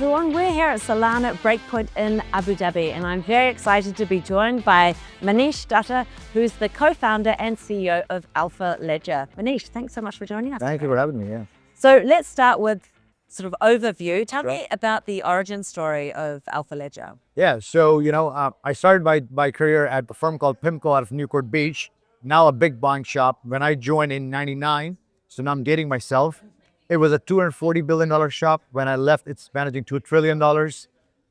everyone. We're here at Solana Breakpoint in Abu Dhabi, and I'm very excited to be joined by Manish Dutta, who's the co-founder and CEO of Alphaledger. Manish, thanks so much for joining us. Thank you for having me, yeah. So let's start with sort of overview. Tell me about the origin story of Alphaledger. Yeah, so, I started my career at a firm called PIMCO out of Newport Beach, now a big bond shop. When I joined in 99, so now I'm dating myself, it was a $240 billion shop. When I left, it's managing $2 trillion.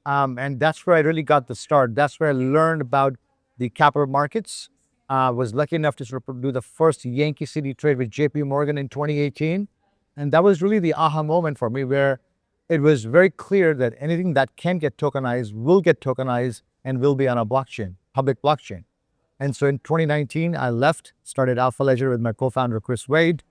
And that's where I really got the start. That's where I learned about the capital markets. Was lucky enough to sort of do the first Yankee City trade with JP Morgan in 2018. And that was really the aha moment for me, where it was very clear that anything that can get tokenized will get tokenized and will be on a blockchain, public blockchain. And so in 2019, I left, started Alphaledger with my co-founder, Chris Wade.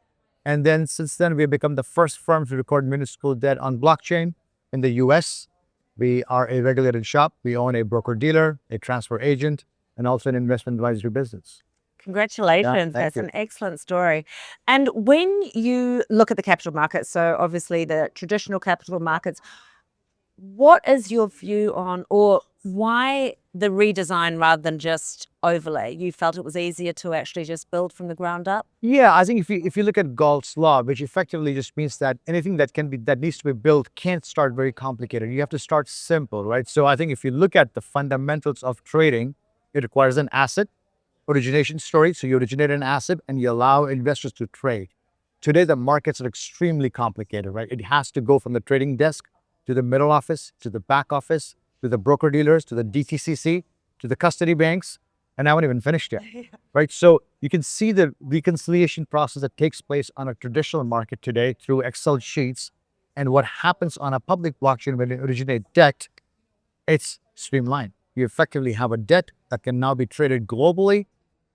And then since then, we've become the first firm to record municipal debt on blockchain in the US. We are a regulated shop. We own a broker-dealer, a transfer agent, and also an investment advisory business. Congratulations. That's an excellent story. And when you look at the capital markets, so obviously the traditional capital markets, what is your view on, or why the redesign rather than just overlay? You felt it was easier to actually just build from the ground up? Yeah, I think if you look at Galt's law, which effectively just means that anything that needs to be built can't start very complicated. You have to start simple, right? So I think if you look at the fundamentals of trading, it requires an asset origination story. So you originate an asset and you allow investors to trade. Today, the markets are extremely complicated, right? It has to go from the trading desk to the middle office, to the back office, to the broker dealers, to the DTCC, to the custody banks, and I haven't even finished yet, right? So you can see the reconciliation process that takes place on a traditional market today through Excel sheets, and what happens on a public blockchain when you originate debt, it's streamlined. You effectively have a debt that can now be traded globally.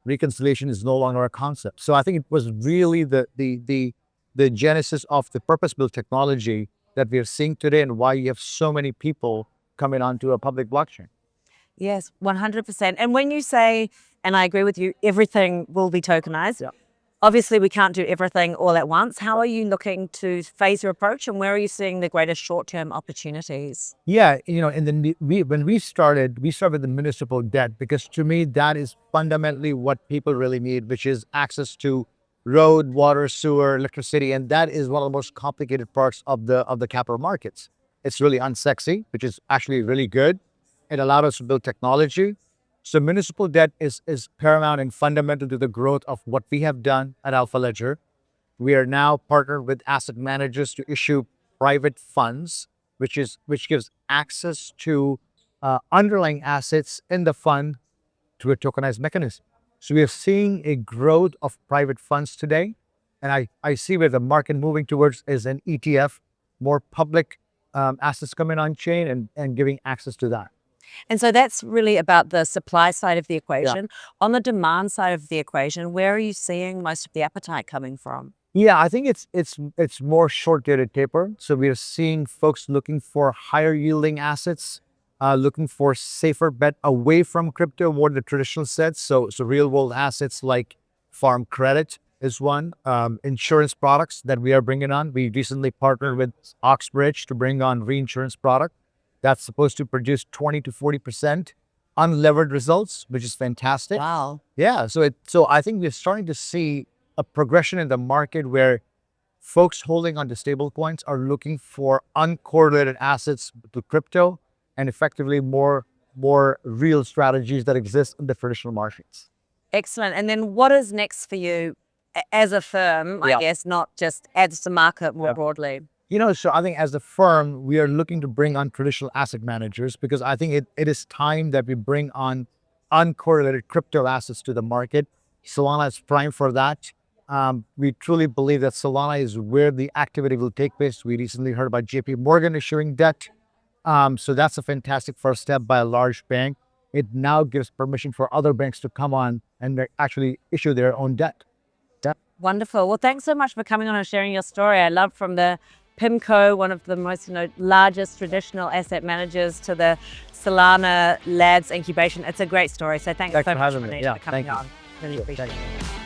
Reconciliation is no longer a concept. So I think it was really the genesis of the purpose-built technology that we are seeing today, and why you have so many people coming onto a public blockchain. Yes, 100%. And when you say, and I agree with you, everything will be tokenized. Yeah. Obviously, we can't do everything all at once. How are you looking to phase your approach, and where are you seeing the greatest short-term opportunities? Yeah, when we started with the municipal debt, because to me, that is fundamentally what people really need, which is access to road, water, sewer, electricity. And that is one of the most complicated parts of the capital markets. It's really unsexy, which is actually really good. It allowed us to build technology. So municipal debt is paramount and fundamental to the growth of what we have done at Alphaledger. We are now partnered with asset managers to issue private funds, which gives access to underlying assets in the fund through a tokenized mechanism. So we are seeing a growth of private funds today. And I see where the market moving towards is an ETF, more public assets coming on chain and giving access to that. And so that's really about the supply side of the equation. Yeah. On the demand side of the equation, where are you seeing most of the appetite coming from? Yeah, I think it's more short-dated paper. So we are seeing folks looking for higher yielding assets, looking for safer bet away from crypto, more the traditional sets. So real world assets like farm credit is one. Insurance products that we are bringing on. We recently partnered with Oxbridge to bring on reinsurance product that's supposed to produce 20 to 40% unlevered results, which is fantastic. Wow. Yeah, so I think we're starting to see a progression in the market where folks holding onto stable coins are looking for uncorrelated assets to crypto, and effectively more real strategies that exist in the traditional markets. Excellent. And then what is next for you as a firm, I guess, not just as the market more broadly? So I think as a firm, we are looking to bring on traditional asset managers, because I think it is time that we bring on uncorrelated crypto assets to the market. Solana is prime for that. We truly believe that Solana is where the activity will take place. We recently heard about JP Morgan issuing debt. So that's a fantastic first step by a large bank. It now gives permission for other banks to come on and actually issue their own debt. Wonderful. Well, thanks so much for coming on and sharing your story. I love from the PIMCO, one of the most largest traditional asset managers, to the Solana Labs incubation. It's a great story. So thanks so much for coming on. Really appreciate it.